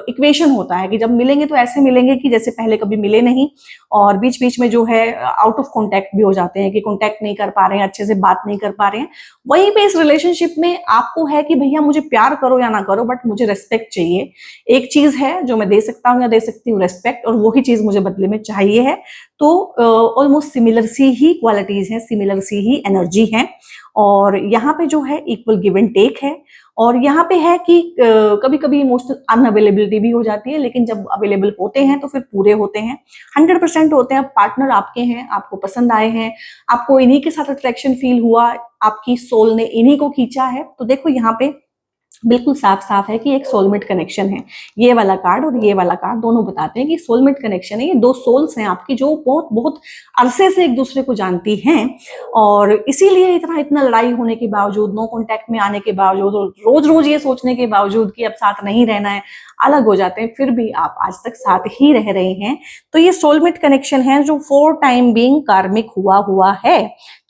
इक्वेशन होता है कि जब मिलेंगे तो ऐसे मिलेंगे कि जैसे पहले कभी मिले नहीं, और बीच बीच में जो है आउट ऑफ कॉन्टैक्ट भी हो जाते हैं कि कॉन्टैक्ट नहीं कर पा रहे हैं, अच्छे से बात नहीं कर पा रहे हैं। वहीं पे इस रिलेशनशिप में आपको है कि भैया मुझे प्यार करो या ना करो, बट मुझे रेस्पेक्ट चाहिए। एक चीज है जो मैं दे सकता हूँ या दे सकती हूँ, रेस्पेक्ट, और वही चीज मुझे बदले में चाहिए है। तो ऑलमोस्ट सिमिलर सी ही क्वालिटीज हैं, सिमिलर सी ही एनर्जी है, और यहाँ पे जो है इक्वल गिव एंड टेक है। और यहाँ पे है कि कभी कभी इमोशनल अनअवेलेबिलिटी भी हो जाती है, लेकिन जब अवेलेबल होते हैं तो फिर पूरे होते हैं, 100% होते हैं। पार्टनर आपके हैं, आपको पसंद आए हैं, आपको इन्हीं के साथ अट्रैक्शन फील हुआ, आपकी सोल ने इन्हीं को खींचा है। तो देखो यहाँ पे बिल्कुल साफ साफ है कि एक सोलमेट कनेक्शन है। ये वाला कार्ड और ये वाला कार्ड दोनों बताते हैं कि सोलमेट कनेक्शन है। ये दो सोल्स हैं आपकी जो बहुत बहुत अरसे से एक दूसरे को जानती हैं, और इसीलिए इतना इतना लड़ाई होने के बावजूद, नो कांटेक्ट में आने के बावजूद, रोज रोज ये सोचने के बावजूद कि अब साथ नहीं रहना है, अलग हो जाते हैं, फिर भी आप आज तक साथ ही रह रहे हैं। तो ये सोलमेट कनेक्शन है जो फॉर टाइम बीइंग कार्मिक हुआ है।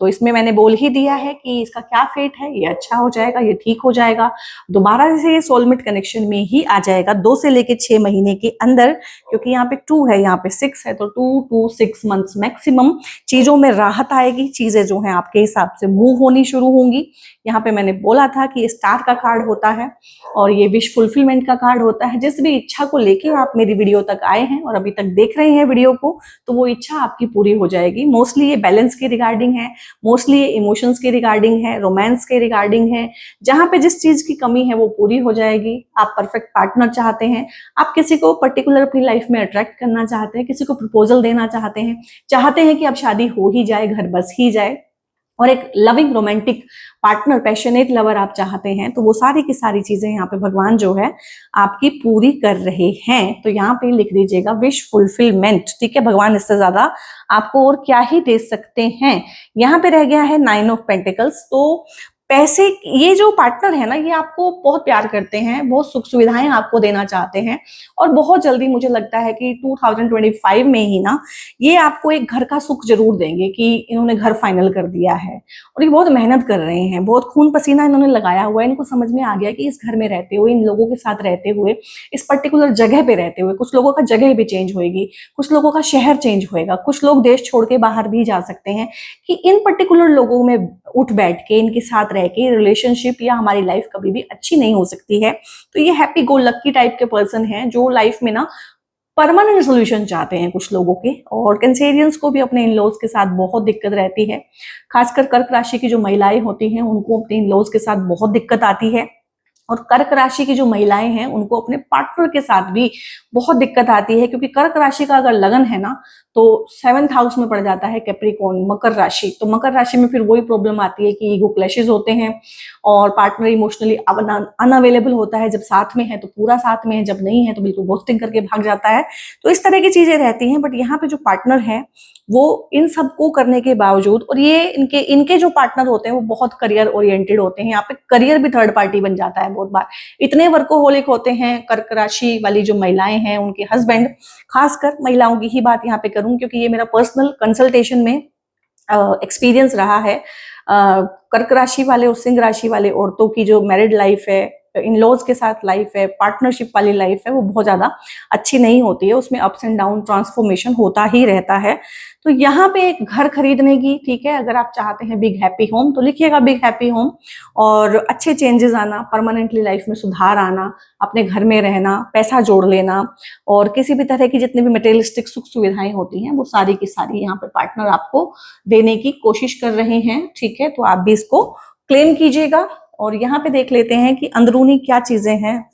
तो इसमें मैंने बोल ही दिया है कि इसका क्या फेट है, ये अच्छा हो जाएगा, ये ठीक हो जाएगा, दोबारा से ये सोलमेट कनेक्शन में ही आ जाएगा 2 से लेके 6 महीने के अंदर, क्योंकि यहाँ पे 2 है, यहाँ पे 6 है, तो 2 to 6 मंथ्स मैक्सिमम चीजों में राहत आएगी। चीजें जो हैं आपके हिसाब से मूव होनी शुरू होंगी। यहाँ पे मैंने बोला था कि स्टार का कार्ड होता है और ये विश फुलफिलमेंट का कार्ड होता है। जिस भी इच्छा को लेके आप मेरी वीडियो तक आए हैं और अभी तक देख रहे हैं वीडियो को, तो वो इच्छा आपकी पूरी हो जाएगी। मोस्टली ये बैलेंस के रिगार्डिंग है, मोस्टली ये इमोशंस के रिगार्डिंग है, रोमांस के रिगार्डिंग है। जहां पे जिस चीज की कमी है वो पूरी हो जाएगी। आप परफेक्ट पार्टनर चाहते हैं, आप किसी को पर्टिकुलर अपनी लाइफ में अट्रैक्ट करना चाहते हैं, किसी को प्रपोजल देना चाहते हैं कि अब शादी हो ही जाए, घर बस ही जाए, और एक loving romantic partner, passionate lover आप चाहते हैं, तो वो सारी की सारी चीजें यहाँ पे भगवान जो है आपकी पूरी कर रहे हैं। तो यहाँ पे लिख दीजिएगा विश फुलफिलमेंट, ठीक है। भगवान इससे ज्यादा आपको और क्या ही दे सकते हैं। यहाँ पे रह गया है 9 ऑफ पेंटिकल्स। तो पैसे, ये जो पार्टनर है ना, ये आपको बहुत प्यार करते हैं, बहुत सुख सुविधाएं आपको देना चाहते हैं, और बहुत जल्दी मुझे लगता है कि 2025 में ही ना ये आपको एक घर का सुख जरूर देंगे कि इन्होंने घर फाइनल कर दिया है। और ये बहुत मेहनत कर रहे हैं, बहुत खून पसीना इन्होंने लगाया हुआ है। इनको समझ में आ गया कि इस घर में रहते हुए, इन लोगों के साथ रहते हुए, इस पर्टिकुलर जगह पे रहते हुए, कुछ लोगों का जगह भी चेंज होगी, कुछ लोगों का शहर चेंज होएगा, कुछ लोग देश छोड़ के बाहर भी जा सकते हैं, कि इन पर्टिकुलर लोगों में उठ बैठ के, इनके साथ रह के रिलेशनशिप या हमारी लाइफ कभी भी अच्छी नहीं हो सकती है। तो ये हैप्पी गो लकी टाइप के पर्सन हैं जो लाइफ में ना परमानेंट सोल्यूशन चाहते हैं कुछ लोगों के। और कैंसेरियंस को भी अपने इन लॉज के साथ बहुत दिक्कत रहती है, खासकर कर्क राशि की जो महिलाएं होती हैं उनको अपने इन लॉज के साथ बहुत दिक्कत आती है। और कर्क राशि की जो महिलाएं हैं उनको अपने पार्टनर के साथ भी बहुत दिक्कत आती है, क्योंकि कर्क राशि का अगर लगन है ना तो 7th हाउस में पड़ जाता है कैप्रिकॉर्न, मकर राशि। तो मकर राशि में फिर वही प्रॉब्लम आती है कि ईगो क्लैशेस होते हैं और पार्टनर इमोशनली अनअवेलेबल होता है। जब साथ में है तो पूरा साथ में है, जब नहीं है तो बिल्कुल घोस्टिंग करके भाग जाता है। तो इस तरह की चीजें रहती हैं। बट यहाँ पे जो पार्टनर है वो इन सबको करने के बावजूद, और ये इनके इनके जो पार्टनर होते हैं वो बहुत करियर ओरिएंटेड होते हैं। यहाँ पे करियर भी थर्ड पार्टी बन जाता है बहुत बार। इतने वर्कोहोलिक होते हैं कर्क राशि वाली जो महिलाएं हैं, उनके हस्बैंड, खासकर महिलाओं की ही बात यहाँ पे करूं क्योंकि ये मेरा पर्सनल कंसल्टेशन में एक्सपीरियंस रहा है। कर्क राशि वाले और सिंह राशि वाले औरतों की जो मैरिड लाइफ है, इन लॉज के साथ लाइफ है, पार्टनरशिप वाली लाइफ है, वो बहुत ज्यादा अच्छी नहीं होती है। उसमें अप्स एंड डाउन, ट्रांसफॉर्मेशन होता ही रहता है। तो यहाँ पे एक घर खरीदने की, ठीक है, अगर आप चाहते हैं बिग हैप्पी होम तो लिखिएगा बिग हैप्पी होम, और अच्छे चेंजेस आना, परमानेंटली लाइफ में सुधार आना, अपने घर में रहना, पैसा जोड़ लेना, और किसी भी तरह की जितनी भी मटेरियलिस्टिक सुख सुविधाएं होती हैं वो सारी की सारी यहाँ पे पार्टनर आपको देने की कोशिश कर रहे हैं। ठीक है, तो आप भी इसको क्लेम कीजिएगा। और यहाँ पे देख लेते हैं कि अंदरूनी क्या चीजें हैं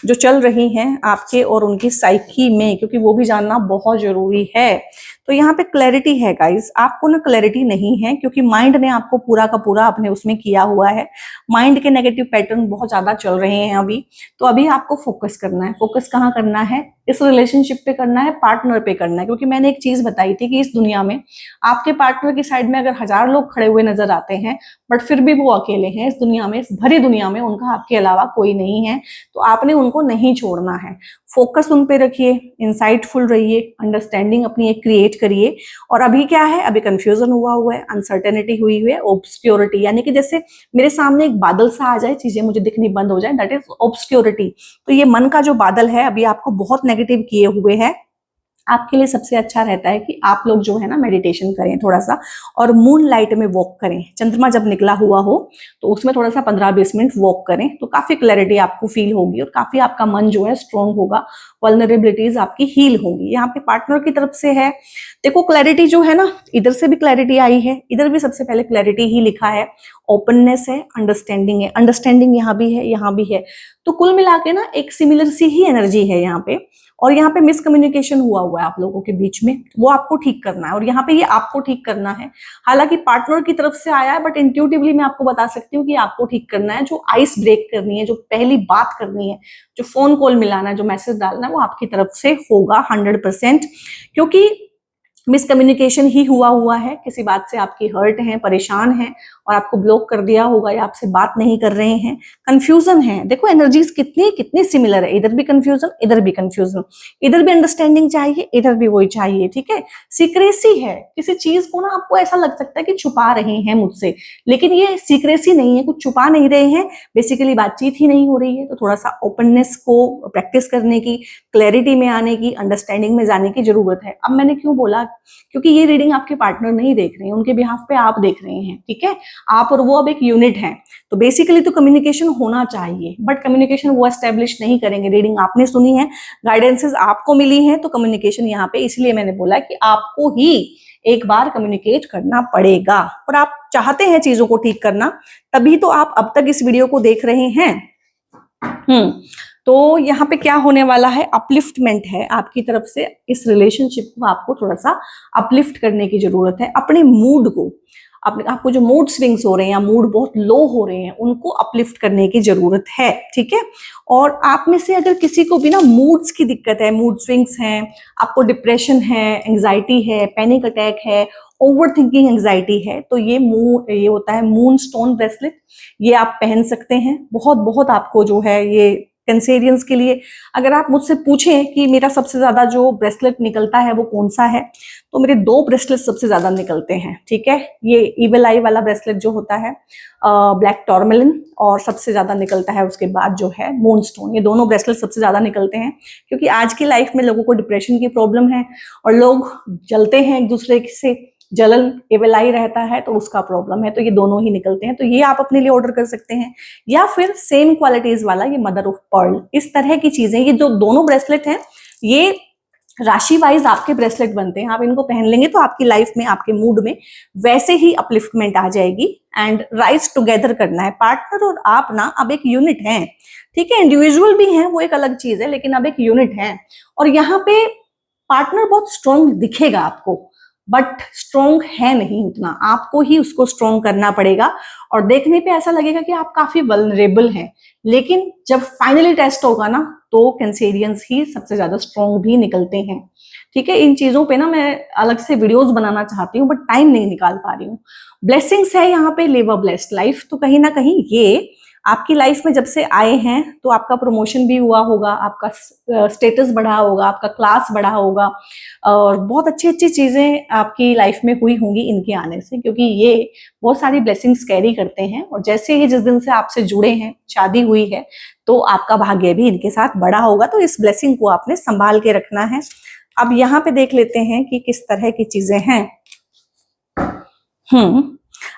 जो चल रही हैं आपके और उनकी साइकी में, क्योंकि वो भी जानना बहुत जरूरी है। तो यहाँ पे क्लैरिटी है गाइस, आपको ना क्लैरिटी नहीं है क्योंकि माइंड ने आपको पूरा का पूरा अपने उसमें किया हुआ है। माइंड के नेगेटिव पैटर्न बहुत ज्यादा चल रहे हैं अभी। तो अभी आपको फोकस करना है। फोकस कहाँ करना है? इस रिलेशनशिप पे करना है, पार्टनर पे करना है। क्योंकि मैंने एक चीज बताई थी कि इस दुनिया में आपके पार्टनर की साइड में अगर 1000 लोग खड़े हुए नजर आते हैं बट फिर भी वो अकेले हैं इस दुनिया में, इस भरी दुनिया में उनका आपके अलावा कोई नहीं है। तो आपने उनको नहीं छोड़ना है। फोकस उन पे रखिए, इंसाइटफुल रहिए, अंडरस्टैंडिंग अपनी एक क्रिएट करिए। और अभी क्या है, अभी कंफ्यूजन हुआ है, अनसर्टेनिटी हुई है, ऑब्सक्योरिटी, यानी कि जैसे मेरे सामने एक बादल सा आ जाए, चीजें मुझे दिखनी बंद हो जाए, दैट इज ऑब्सक्योरिटी। तो ये मन का जो बादल है अभी आपको बहुत नेगेटिव किए हुए है। आपके लिए सबसे अच्छा रहता है कि आप लोग जो है ना मेडिटेशन करें थोड़ा सा, और मून लाइट में वॉक करें। चंद्रमा जब निकला हुआ हो तो उसमें थोड़ा सा 15-20 मिनट वॉक करें, तो काफी क्लैरिटी आपको फील होगी और काफी आपका मन जो है स्ट्रॉन्ग होगा, वल्नरेबिलिटीज आपकी हील होंगी। यहाँ पे पार्टनर की तरफ से है, देखो क्लैरिटी जो है ना, इधर से भी क्लैरिटी आई है, इधर भी सबसे पहले क्लैरिटी ही लिखा है, ओपननेस है, अंडरस्टैंडिंग है। अंडरस्टैंडिंग यहाँ भी है, यहाँ भी है। तो कुल मिला के ना एक सिमिलर सी ही एनर्जी है यहाँ पे। और यहाँ पे मिसकम्युनिकेशन हुआ है आप लोगों के बीच में, वो आपको ठीक करना है। और यहाँ पे ये आपको ठीक करना है। हालांकि पार्टनर की तरफ से आया है बट इंट्यूटिवली मैं आपको बता सकती हूँ कि आपको ठीक करना है। जो आइस ब्रेक करनी है, जो पहली बात करनी है, जो फोन कॉल मिलाना है, जो मैसेज डालना है, वो आपकी तरफ से होगा 100%। क्योंकि मिसकम्युनिकेशन ही हुआ है, किसी बात से आपकी हर्ट है, परेशान है और आपको ब्लॉक कर दिया होगा या आपसे बात नहीं कर रहे हैं, कंफ्यूजन है। देखो एनर्जीज कितनी कितनी सिमिलर है, इधर भी कंफ्यूजन, इधर भी कंफ्यूजन, इधर भी अंडरस्टैंडिंग चाहिए, इधर भी वही चाहिए। ठीक है, सीक्रेसी है, किसी चीज को ना आपको ऐसा लग सकता है कि छुपा रहे हैं मुझसे, लेकिन ये सीक्रेसी नहीं है, कुछ छुपा नहीं रहे हैं, बेसिकली बातचीत ही नहीं हो रही है। तो थोड़ा सा ओपननेस को प्रैक्टिस करने की, क्लैरिटी में आने की, अंडरस्टैंडिंग में जाने की जरूरत है। अब मैंने क्यों बोला, क्योंकि ये रीडिंग आपके पार्टनर नहीं देख रहे हैं, उनके बिहाफ पे आप देख रहे हैं। ठीक है, आप और वो अब एक यूनिट है। तो बेसिकली तो कम्युनिकेशन होना चाहिए, बट कम्युनिकेशन वो एस्टेब्लिश नहीं करेंगे। रीडिंग आपने सुनी है, गाइडेंसेस आपको मिली है, तो कम्युनिकेशन यहाँ पे, इसलिए मैंने बोला कि आपको ही एक बार कम्युनिकेट करना पड़ेगा। और आप चाहते हैं चीजों को ठीक करना, तभी तो आप अब तक इस वीडियो को देख रहे हैं। तो यहाँ पे क्या होने वाला है, अपलिफ्टमेंट है आपकी तरफ से। इस रिलेशनशिप को आपको थोड़ा सा अपलिफ्ट करने की जरूरत है। अपने मूड को, अपने आपको जो मूड स्विंग्स हो रहे हैं या मूड बहुत लो हो रहे हैं उनको अपलिफ्ट करने की जरूरत है, ठीक है। और आप में से अगर किसी को भी ना मूड्स की दिक्कत है, मूड स्विंग्स हैं, आपको डिप्रेशन है, एंजाइटी है, पैनिक अटैक है, ओवर थिंकिंग एंजाइटी है, तो ये होता है मून स्टोन ब्रेसलेट। ये आप पहन सकते हैं। बहुत बहुत आपको जो है ये कैंसेरियंस के लिए, अगर आप मुझसे पूछें कि मेरा सबसे ज्यादा जो ब्रेसलेट निकलता है वो कौन सा है, तो मेरे 2 ब्रेसलेट सबसे ज्यादा निकलते हैं, ठीक है। ये इविल आई वाला ब्रेसलेट जो होता है, ब्लैक टॉर्मेलिन, और सबसे ज्यादा निकलता है उसके बाद जो है मून स्टोन। ये दोनों ब्रेसलेट सबसे ज्यादा निकलते हैं, क्योंकि आज की लाइफ में लोगों को डिप्रेशन की प्रॉब्लम है और लोग जलते हैं एक दूसरे से, जलन एवलाई रहता है, तो उसका प्रॉब्लम है, तो ये दोनों ही निकलते हैं। तो ये आप अपने लिए ऑर्डर कर सकते हैं, या फिर सेम क्वालिटीज वाला ये मदर ऑफ पर्ल, इस तरह की चीजें। ये जो दोनों ब्रेसलेट हैं ये राशि वाइज आपके ब्रेसलेट बनते हैं। आप इनको पहन लेंगे तो आपकी लाइफ में, आपके मूड में वैसे ही अपलिफ्टमेंट आ जाएगी। एंड राइज टुगेदर करना है। पार्टनर और आप ना अब एक यूनिट हैं, ठीक है। इंडिविजुअल भी हैं, वो एक अलग चीज है, लेकिन अब एक यूनिट है। और यहाँ पे पार्टनर बहुत स्ट्रॉन्ग दिखेगा आपको, बट स्ट्रॉन्ग है नहीं उतना, आपको ही उसको स्ट्रॉन्ग करना पड़ेगा। और देखने पे ऐसा लगेगा कि आप काफी वल्नरेबल हैं, लेकिन जब फाइनली टेस्ट होगा ना, तो कैंसेरियंस ही सबसे ज्यादा स्ट्रॉन्ग भी निकलते हैं, ठीक है। इन चीजों पे ना मैं अलग से वीडियोस बनाना चाहती हूँ, बट टाइम नहीं निकाल पा रही हूँ। ब्लेसिंग्स है यहाँ पे, लिव अ ब्लेस्ड लाइफ। तो कहीं ना कहीं ये आपकी लाइफ में जब से आए हैं तो आपका प्रमोशन भी हुआ होगा, आपका स्टेटस बढ़ा होगा, आपका क्लास बढ़ा होगा, और बहुत अच्छी अच्छी चीजें आपकी लाइफ में हुई होंगी इनके आने से, क्योंकि ये बहुत सारी ब्लेसिंग्स कैरी करते हैं। और जैसे ही जिस दिन से आपसे जुड़े हैं, शादी हुई है, तो आपका भाग्य भी इनके साथ बढ़ा होगा। तो इस ब्लेसिंग को आपने संभाल के रखना है। अब यहाँ पे देख लेते हैं कि किस तरह की चीजें हैं।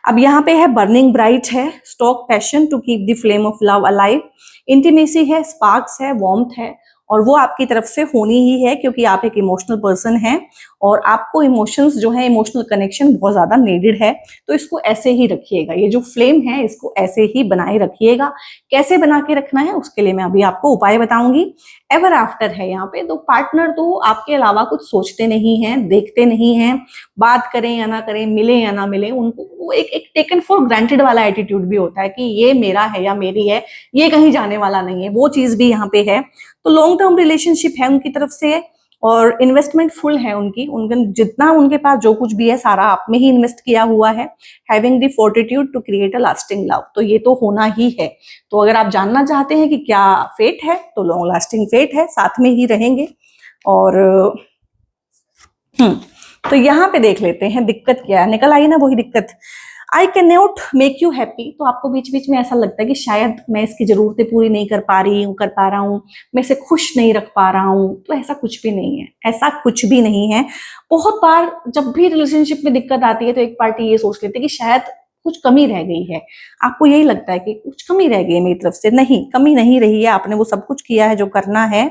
अब यहाँ पे है बर्निंग ब्राइट है, stoke passion to keep the flame of love alive, intimacy है, स्पार्क्स है, वार्मथ है, और वो आपकी तरफ से होनी ही है, क्योंकि आप एक इमोशनल पर्सन हैं और आपको इमोशंस जो है, इमोशनल कनेक्शन बहुत ज्यादा नीडेड है। तो इसको ऐसे ही रखिएगा, ये जो फ्लेम है इसको ऐसे ही बनाए रखिएगा। कैसे बना के रखना है उसके लिए मैं अभी आपको उपाय बताऊंगी। एवर आफ्टर है यहाँ पे, तो पार्टनर तो आपके अलावा कुछ सोचते नहीं हैं, देखते नहीं हैं, बात करें या ना करें, मिले या ना मिले, उनको वो एक टेकन फॉर ग्रांटेड वाला एटीट्यूड भी होता है कि ये मेरा है या मेरी है, ये कहीं जाने वाला नहीं है, वो चीज भी यहाँ पे है। तो लॉन्ग टर्म रिलेशनशिप है उनकी तरफ से, और इन्वेस्टमेंट फुल है उनके जितना उनके पास जो कुछ भी है सारा आप में ही इन्वेस्ट किया हुआ है। Having the fortitude to create a lasting love, तो ये तो होना ही है। तो अगर आप जानना चाहते हैं कि क्या फेट है, तो लॉन्ग लास्टिंग फेट है, साथ में ही रहेंगे। और तो यहाँ पे देख लेते हैं दिक्कत क्या है, निकल आई ना वही दिक्कत। I can not make you happy, तो आपको बीच बीच में ऐसा लगता है कि शायद मैं इसकी जरूरतें पूरी नहीं कर पा रही हूँ, कर पा रहा हूँ, मैं इसे खुश नहीं रख पा रहा हूँ। तो ऐसा कुछ भी नहीं है, ऐसा कुछ भी नहीं है। बहुत बार जब भी रिलेशनशिप में दिक्कत आती है तो एक पार्टी ये सोच लेती है कि शायद कुछ कमी रह गई है। आपको यही लगता है कि कुछ कमी रह गई है मेरी तरफ से, नहीं, कमी नहीं रही है, आपने वो सब कुछ किया है जो करना है।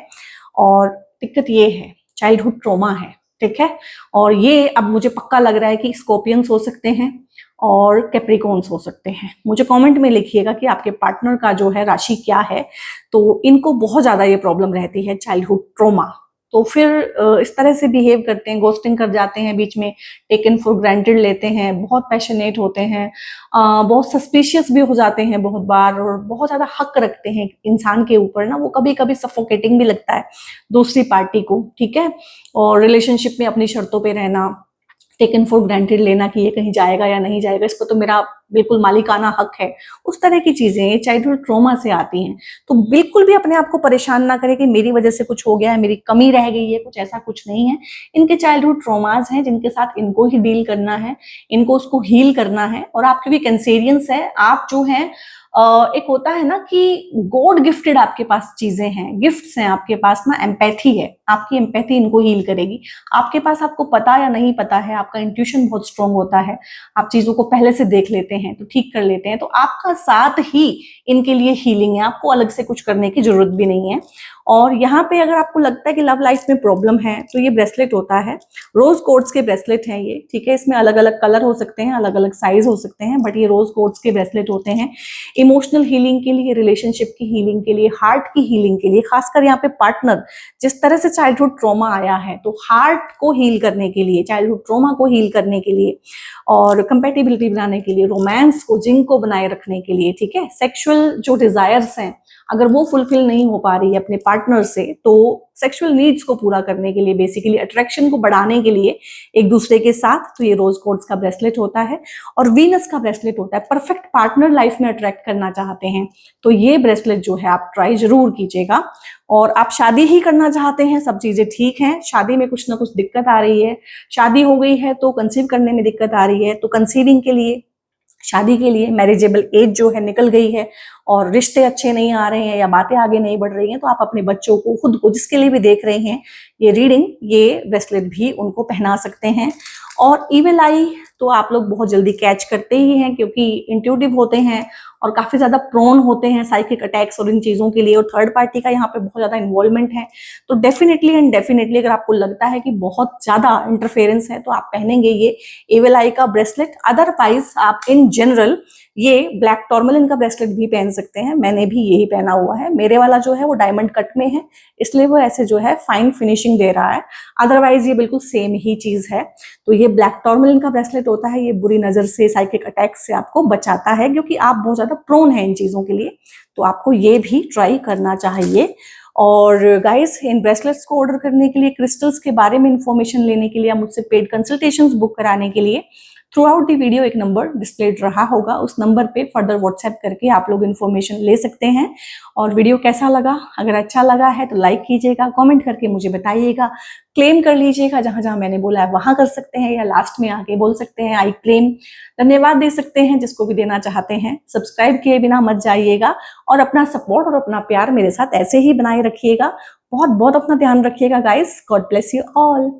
और दिक्कत ये है, चाइल्डहुड ट्रॉमा है, ठीक है। और ये अब मुझे पक्का लग रहा है कि स्कॉर्पियंस हो सकते हैं और कैप्रिकॉन्स हो सकते हैं। मुझे कमेंट में लिखिएगा कि आपके पार्टनर का जो है राशि क्या है। तो इनको बहुत ज्यादा ये प्रॉब्लम रहती है, चाइल्डहुड ट्रॉमा। तो फिर इस तरह से बिहेव करते हैं, गोस्टिंग कर जाते हैं, बीच में टेकन फॉर ग्रांटेड लेते हैं, बहुत पैशनेट होते हैं, बहुत सस्पिशियस भी हो जाते हैं बहुत बार, और बहुत ज्यादा हक रखते हैं इंसान के ऊपर ना। वो कभी कभी सफोकेटिंग भी लगता है दूसरी पार्टी को, ठीक है। और रिलेशनशिप में अपनी शर्तों पे रहना, टेकन फॉर ग्रांटेड लेना कि ये कहीं जाएगा या नहीं जाएगा, इसको तो मेरा बिल्कुल मालिकाना हक है, उस तरह की चीजें ये चाइल्डहुड ट्रॉमा से आती हैं। तो बिल्कुल भी अपने आप को परेशान ना करें कि मेरी वजह से कुछ हो गया है, मेरी कमी रह गई है, कुछ ऐसा कुछ नहीं है। इनके चाइल्डहुड ट्रॉमास हैं जिनके साथ इनको ही डील करना है, इनको उसको हील करना है। और आप क्योंकि कैंसेरियंस है, आप जो है एक होता है ना कि गॉड गिफ्टेड आपके पास चीजें हैं, गिफ्ट्स हैं आपके पास ना, एम्पैथी है, आपकी एम्पैथी इनको हील करेगी। आपके पास, आपको पता या नहीं पता है, आपका इंट्यूशन बहुत स्ट्रांग होता है, आप चीजों को पहले से देख लेते हैं, तो ठीक कर लेते हैं। तो आपका साथ ही इनके लिए हीलिंग है, आपको अलग से कुछ करने की जरूरत भी नहीं है। और यहाँ पे अगर आपको लगता है कि लव लाइफ में प्रॉब्लम है, तो ये ब्रेसलेट होता है, रोज कोड्स के ब्रेसलेट हैं ये, ठीक है। इसमें अलग अलग कलर हो सकते हैं, अलग अलग साइज हो सकते हैं, बट ये रोज कोड्स के ब्रेसलेट होते हैं। इमोशनल हीलिंग के लिए, रिलेशनशिप की हीलिंग के लिए, हार्ट की हीलिंग के लिए, खासकर यहाँ पे पार्टनर जिस तरह से चाइल्डहुड ट्रॉमा आया है, तो हार्ट को हील करने के लिए, चाइल्डहुड ट्रॉमा को हील करने के लिए और कंपेटिबिलिटी बनाने के लिए, रोमांस को, जिंक को बनाए रखने के लिए, ठीक है, सेक्सुअल जो डिजायर्स हैं अगर वो फुलफिल नहीं हो पा रही है अपने पार्टनर से, तो सेक्सुअल नीड्स को पूरा करने के लिए, बेसिकली अट्रैक्शन को बढ़ाने के लिए एक दूसरे के साथ, तो ये रोज कोर्ट्स का ब्रेसलेट होता है और वीनस का ब्रेसलेट होता है। परफेक्ट पार्टनर लाइफ में अट्रैक्ट करना चाहते हैं तो ये ब्रेसलेट जो है आप ट्राई जरूर कीजिएगा। और आप शादी ही करना चाहते हैं, सब चीजें ठीक हैं, शादी में कुछ ना कुछ दिक्कत आ रही है, शादी हो गई है तो कंसीव करने में दिक्कत आ रही है, तो कंसीविंग के लिए, शादी के लिए मैरिजेबल एज जो है निकल गई है और रिश्ते अच्छे नहीं आ रहे हैं या बातें आगे नहीं बढ़ रही हैं, तो आप अपने बच्चों को, खुद को, जिसके लिए भी देख रहे हैं ये रीडिंग, ये ब्रेसलेट भी उनको पहना सकते हैं। और इविल आई तो आप लोग बहुत जल्दी कैच करते ही हैं क्योंकि इंट्यूटिव होते हैं और काफी ज्यादा प्रोन होते हैं साइकिक अटैक्स और इन चीजों के लिए, और थर्ड पार्टी का यहाँ पे बहुत ज्यादा इन्वॉल्वमेंट है। तो डेफिनेटली एंड डेफिनेटली अगर आपको लगता है कि बहुत ज्यादा इंटरफेरेंस है तो आप पहनेंगे ये इविल आई का ब्रेसलेट। अदरवाइज आप इन जनरल ये ब्लैक टॉर्मलिन का ब्रेसलेट भी पहन सकते हैं, मैंने भी यही पहना हुआ है, मेरे वाला जो है वो डायमंड कट में है इसलिए वो ऐसे जो है फाइन फिनिशिंग दे रहा है, अदरवाइज ये बिल्कुल सेम ही चीज है। तो ये ब्लैक टॉर्मलिन का ब्रेसलेट होता है, ये बुरी नजर से, साइकिक अटैक से आपको बचाता है क्योंकि आप बहुत ज्यादा प्रोन है इन चीजों के लिए, तो आपको ये भी ट्राई करना चाहिए। और गाइस, इन ब्रेसलेट्स को ऑर्डर करने के लिए, क्रिस्टल्स के बारे में इंफॉर्मेशन लेने के लिए, मुझसे पेड कंसल्टेशंस बुक कराने के लिए थ्रू आउट दी वीडियो एक नंबर डिस्प्लेड रहा होगा, उस नंबर पे फर्दर व्हाट्सएप करके आप लोग इन्फॉर्मेशन ले सकते हैं। और वीडियो कैसा लगा, अगर अच्छा लगा है तो लाइक कीजिएगा, कमेंट करके मुझे बताइएगा, क्लेम कर लीजिएगा, जहां जहां मैंने बोला है वहां कर सकते हैं या लास्ट में आके बोल सकते हैं आई क्लेम, धन्यवाद दे सकते हैं जिसको भी देना चाहते हैं। सब्सक्राइब किए बिना मत जाइएगा और अपना सपोर्ट और अपना प्यार मेरे साथ ऐसे ही बनाए रखिएगा। बहुत बहुत अपना ध्यान रखिएगा guys, God bless you all.